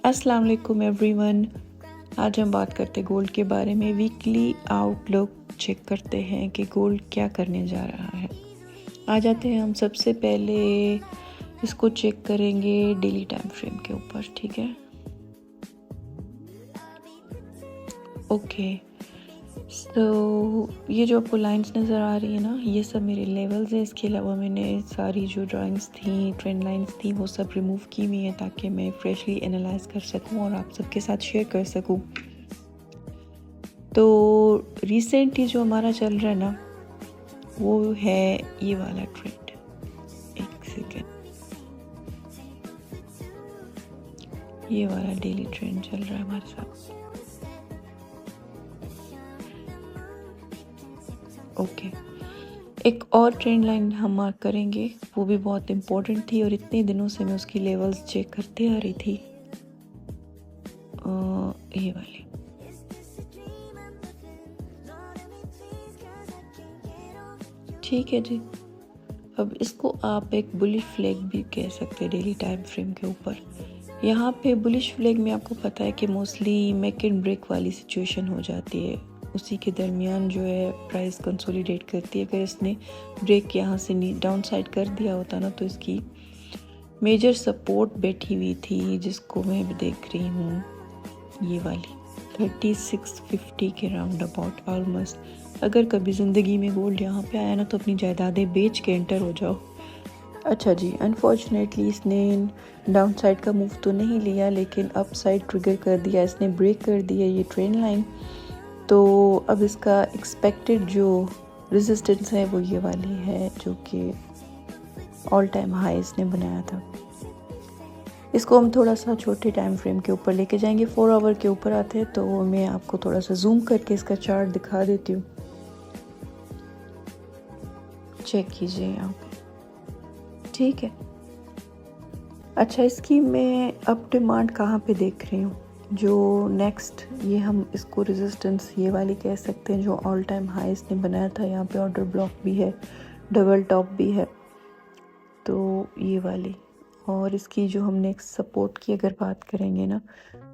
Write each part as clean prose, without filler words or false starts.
अस्सलाम वालेकुम एवरीवन। आज हम बात करते हैं गोल्ड के बारे में। वीकली आउटलुक चेक करते हैं कि गोल्ड क्या करने जा रहा है। आ जाते हैं हम सबसे पहले इसको चेक करेंगे डेली टाइम फ्रेम के ऊपर। ठीक है, ओके। तो ये जो आपको लाइंस नज़र आ रही है ना, ये सब मेरे लेवल्स हैं। इसके अलावा मैंने सारी जो ड्राइंग्स थी, ट्रेंड लाइंस थी, वो सब रिमूव की हुई हैं ताकि मैं फ्रेशली एनालाइज कर सकूं और आप सबके साथ शेयर कर सकूं। तो रिसेंटली जो हमारा चल रहा है ना, वो है ये वाला ट्रेंड। एक सेकेंड, ये वाला डेली ट्रेंड चल रहा है हमारे साथ। ओके, एक और ट्रेंड लाइन हम मार्क करेंगे, वो भी बहुत इम्पोर्टेंट थी और इतने दिनों से मैं उसकी लेवल्स चेक करते आ रही थी। ये वाली ठीक है जी। अब इसको आप एक बुलिश फ्लैग भी कह सकते हैं डेली टाइम फ्रेम के ऊपर। यहाँ पे बुलिश फ्लैग में आपको पता है कि मोस्टली मेक एंड ब्रेक वाली सिचुएशन हो जाती है। उसी के दरमियान जो है प्राइस कंसोलिडेट करती है। अगर इसने ब्रेक यहाँ से डाउन साइड कर दिया होता ना, तो इसकी मेजर सपोर्ट बैठी हुई थी, जिसको मैं भी देख रही हूँ, ये वाली 3650 के राउंड अबाउट ऑलमोस्ट। अगर कभी ज़िंदगी में गोल्ड यहाँ पे आया ना, तो अपनी जायदादें बेच के एंटर हो जाओ। अच्छा जी, अनफॉर्चुनेटली इसने डाउन साइड का मूव तो नहीं लिया, लेकिन अप साइड ट्रिगर कर दिया, इसने ब्रेक कर दिया ये ट्रेंड लाइन। तो अब इसका एक्सपेक्टेड जो रेजिस्टेंस है वो ये वाली है, जो कि ऑल टाइम हाई इसने बनाया था। इसको हम थोड़ा सा छोटे टाइम फ्रेम के ऊपर लेके जाएंगे। 4 आवर के ऊपर आते हैं तो मैं आपको थोड़ा सा जूम करके इसका चार्ट दिखा देती हूँ। चेक कीजिए यहाँ पे, ठीक है। अच्छा, इसकी मैं अब डिमांड कहाँ पे देख रही हूँ, जो नेक्स्ट ये हम इसको रेजिस्टेंस ये वाली कह सकते हैं, जो ऑल टाइम हाई इसने बनाया था। यहाँ पे ऑर्डर ब्लॉक भी है, डबल टॉप भी है, तो ये वाली। और इसकी जो हम नेक्स्ट सपोर्ट की अगर बात करेंगे ना,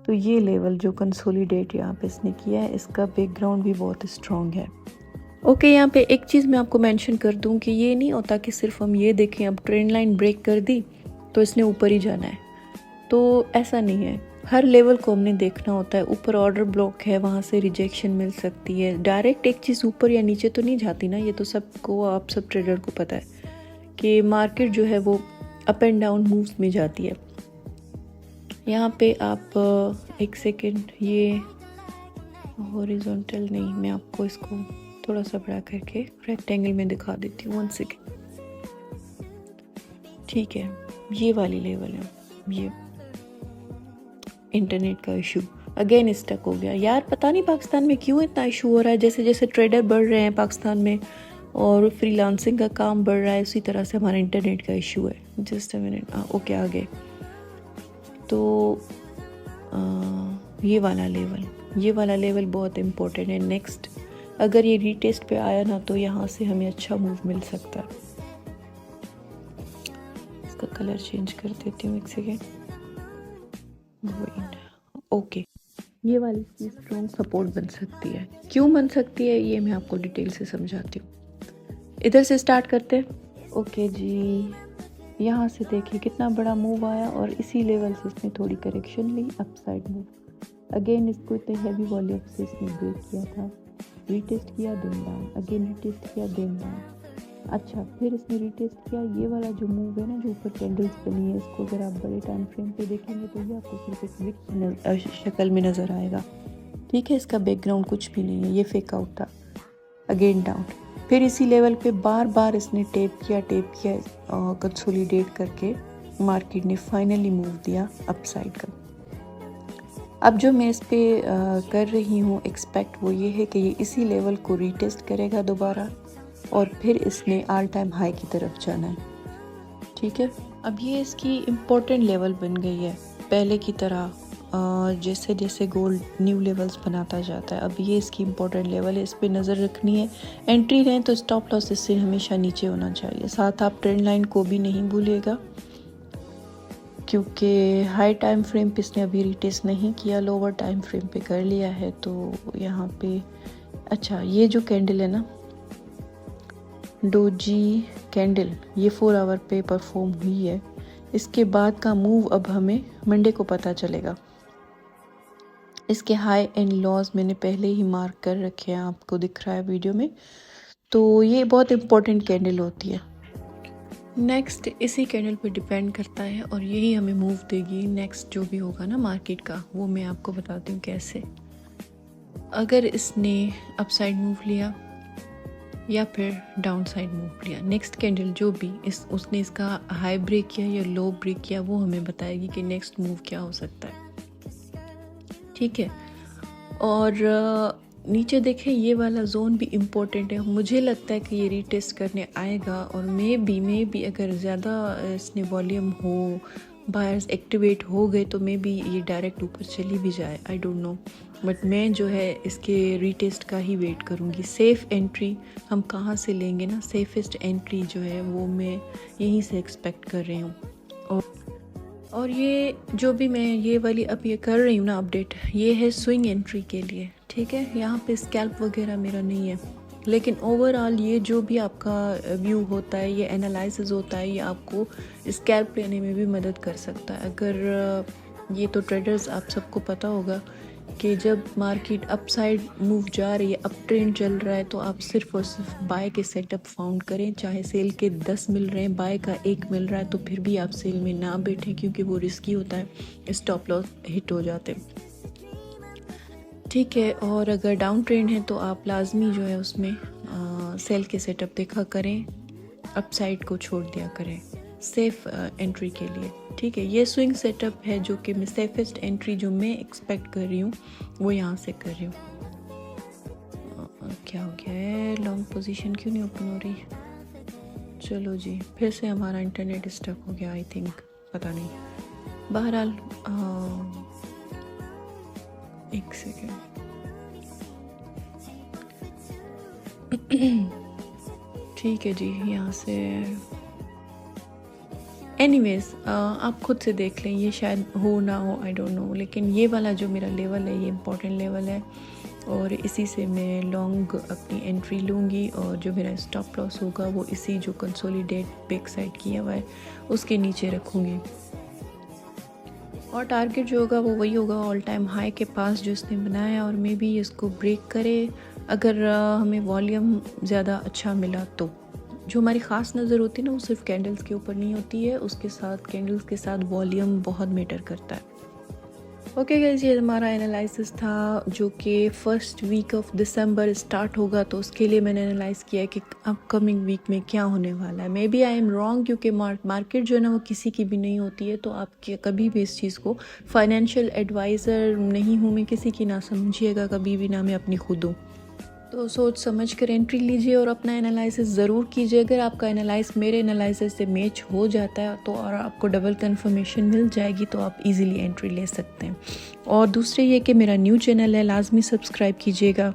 तो ये लेवल जो कंसोलिडेट यहाँ पे इसने किया है, इसका बैकग्राउंड भी बहुत स्ट्रॉन्ग है। ओके, यहाँ पे एक चीज़ मैं आपको मेंशन कर दूँ कि ये नहीं होता कि सिर्फ हम ये देखें अब ट्रेंड लाइन ब्रेक कर दी तो इसने ऊपर ही जाना है, तो ऐसा नहीं है। हर लेवल को हमने देखना होता है। ऊपर ऑर्डर ब्लॉक है, वहाँ से रिजेक्शन मिल सकती है। डायरेक्ट एक चीज़ ऊपर या नीचे तो नहीं जाती ना, ये तो सबको, आप सब ट्रेडर को पता है कि मार्केट जो है वो अप एंड डाउन मूव्स में जाती है। यहाँ पे आप एक सेकेंड, ये हॉरिजॉन्टल नहीं, मैं आपको इसको थोड़ा सा बड़ा करके रेक्टेंगल में दिखा देती हूँ। 1 सेकेंड, ठीक है। ये वाली लेवल है, ये इंटरनेट का इशू अगेन स्टक हो गया। यार पता नहीं पाकिस्तान में क्यों इतना इशू हो रहा है। जैसे जैसे ट्रेडर बढ़ रहे हैं पाकिस्तान में और फ्रीलांसिंग का काम बढ़ रहा है, उसी तरह से हमारा इंटरनेट का इशू है। जस्ट अ मिनट, ओके आ गए। तो ये वाला लेवल बहुत इम्पोर्टेंट है। नेक्स्ट अगर ये रीटेस्ट पे आया ना, तो यहाँ से हमें अच्छा मूव मिल सकता है। इसका कलर चेंज कर देती हूँ, 1 सेकेंड। ओके, ये वाली चीज़ स्ट्रॉन्ग सपोर्ट बन सकती है। क्यों बन सकती है ये मैं आपको डिटेल से समझाती हूँ। इधर से स्टार्ट करते हैं। ओके जी, यहाँ से देखिए कितना बड़ा मूव आया और इसी लेवल से इसने थोड़ी करेक्शन ली, अपसाइड मूव। अगेन इसको इतने हैवी वॉल्यूम से इसने ब्रेक किया था, रीटेस्ट किया, देन डाउन, अगेन रीटेस्ट किया, देन डाउन। अच्छा, फिर इसने रीटेस्ट किया। ये वाला जो मूव है ना, जो ऊपर कैंडल्स बनी है, इसको अगर आप बड़े टाइम फ्रेम पे देखेंगे तो ये आपको सिर्फ एक विक शक्ल में नज़र आएगा। ठीक है, इसका बैकग्राउंड कुछ भी नहीं है, ये फेक आउट था। अगेन डाउन, फिर इसी लेवल पे बार बार इसने टेप किया कंसोलिडेट करके मार्केट ने फाइनली मूव दिया अपसाइड का। अब जो मैं इस पे कर रही हूँ एक्सपेक्ट, वो ये है कि ये इसी लेवल को रीटेस्ट करेगा दोबारा और फिर इसने ऑल टाइम हाई की तरफ जाना है। ठीक है, अब ये इसकी इम्पोर्टेंट लेवल बन गई है पहले की तरह। जैसे जैसे गोल्ड न्यू लेवल्स बनाता जाता है, अब ये इसकी इम्पोर्टेंट लेवल है, इस पर नज़र रखनी है। एंट्री रहें तो स्टॉप लॉस इससे हमेशा नीचे होना चाहिए। साथ आप ट्रेंड लाइन को भी नहीं भूलिएगा क्योंकि हाई टाइम फ्रेम पे इसने अभी रीटेस्ट नहीं किया, लोअर टाइम फ्रेम पे कर लिया है। तो यहाँ पे अच्छा, ये जो कैंडल है ना डोजी कैंडल, ये 4 आवर पे परफॉर्म हुई है। इसके बाद का मूव अब हमें मंडे को पता चलेगा। इसके हाई एंड लॉज मैंने पहले ही मार्क कर रखे हैं, आपको दिख रहा है वीडियो में। तो ये बहुत इंपॉर्टेंट कैंडल होती है। नेक्स्ट इसी कैंडल पे डिपेंड करता है और यही हमें मूव देगी। नेक्स्ट जो भी होगा ना मार्केट का, वो मैं आपको बताती हूँ कैसे। अगर इसने अपसाइड मूव लिया या फिर डाउन साइड मूव लिया, नेक्स्ट कैंडल जो भी उसने इसका हाई ब्रेक किया या लो ब्रेक किया, वो हमें बताएगी कि नेक्स्ट मूव क्या हो सकता है। ठीक है। और नीचे देखें, ये वाला जोन भी इम्पोर्टेंट है। मुझे लगता है कि ये रीटेस्ट करने आएगा और मे बी अगर ज़्यादा इसने वॉल्यूम हो, बायर्स एक्टिवेट हो गए, तो मे बी ये डायरेक्ट ऊपर चली भी जाए, आई डोंट नो। बट मैं जो है इसके रीटेस्ट का ही वेट करूँगी। सेफ़ एंट्री हम कहाँ से लेंगे ना, सेफेस्ट एंट्री जो है वो मैं यहीं से एक्सपेक्ट कर रही हूँ। और ये जो भी मैं ये वाली अब ये कर रही हूँ ना अपडेट, ये है स्विंग एंट्री के लिए। ठीक है, यहाँ पे स्कैल्प वगैरह मेरा नहीं है, लेकिन ओवरऑल ये जो भी आपका व्यू होता है, ये एनालिसिस होता है, ये आपको स्कैल्प लेने में भी मदद कर सकता है। अगर ये तो ट्रेडर्स आप सबको पता होगा कि जब मार्केट अप साइड मूव जा रही है, अप ट्रेंड चल रहा है, तो आप सिर्फ और सिर्फ बाय के सेटअप फाउंड करें। चाहे सेल के 10 मिल रहे हैं, बाय का 1 मिल रहा है, तो फिर भी आप सेल में ना बैठें, क्योंकि वो रिस्की होता है, स्टॉप लॉस हिट हो जाते हैं। ठीक है। और अगर डाउन ट्रेंड है तो आप लाजमी जो है उसमें सेल के सेटअप देखा करें, अप साइड को छोड़ दिया करें सेफ एंट्री के लिए। ठीक है, ये स्विंग सेटअप है जो कि मैं सेफेस्ट एंट्री जो मैं एक्सपेक्ट कर रही हूँ वो यहाँ से कर रही हूँ। क्या हो गया है, लॉन्ग पोजीशन क्यों नहीं ओपन हो रही? चलो जी, फिर से हमारा इंटरनेट स्टक हो गया आई थिंक, पता नहीं। बहरहाल एक सेकेंड। ठीक है जी, यहाँ से एनीवेज आप खुद से देख लें, ये शायद हो ना हो, आई डोंट नो। लेकिन ये वाला जो मेरा लेवल है, ये इम्पोर्टेंट लेवल है और इसी से मैं लॉन्ग अपनी एंट्री लूँगी। और जो मेरा स्टॉप लॉस होगा वो इसी जो कंसोलिडेट बैक साइड किया हुआ है उसके नीचे रखूँगी। और टारगेट जो होगा वो वही होगा, ऑल टाइम हाई के पास जो इसने बनाया, और मे बी इसको ब्रेक करे अगर हमें वॉल्यूम ज़्यादा अच्छा मिला तो। जो हमारी ख़ास नज़र होती है ना, वो सिर्फ कैंडल्स के ऊपर नहीं होती है, उसके साथ कैंडल्स के साथ वॉल्यूम बहुत मैटर करता है। ओके गाइस, ये हमारा एनालिसिस था जो कि first week of December start होगा, तो उसके लिए मैंने एनालाइज़ किया कि अपकमिंग वीक में क्या होने वाला है। Maybe I am wrong, क्योंकि मार्केट जो है ना वो किसी की भी नहीं होती है, तो आप कभी भी इस चीज़ को, फाइनेंशियल एडवाइज़र नहीं हूँ मैं किसी की, ना समझिएगा कभी भी, ना मैं अपनी खुद हूँ। तो सोच समझ कर एंट्री लीजिए और अपना एनालिसिस ज़रूर कीजिए। अगर आपका एनालाइज मेरे एनालिसिस से मैच हो जाता है तो और आपको डबल कंफर्मेशन मिल जाएगी, तो आप इजीली एंट्री ले सकते हैं। और दूसरे ये कि मेरा न्यू चैनल है, लाजमी सब्सक्राइब कीजिएगा।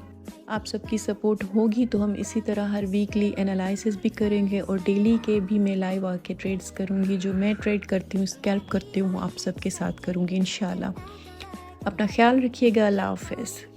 आप सबकी सपोर्ट होगी तो हम इसी तरह हर वीकली एनालिसिस भी करेंगे और डेली के भी मैं लाइव आके ट्रेड्स करूँगी। जो मैं ट्रेड करती हूँ, स्कैल्प करती हूँ, आप सबके साथ करूँगी इंशाल्लाह। अपना ख्याल रखिएगा। अल्लाह हाफ़िज़।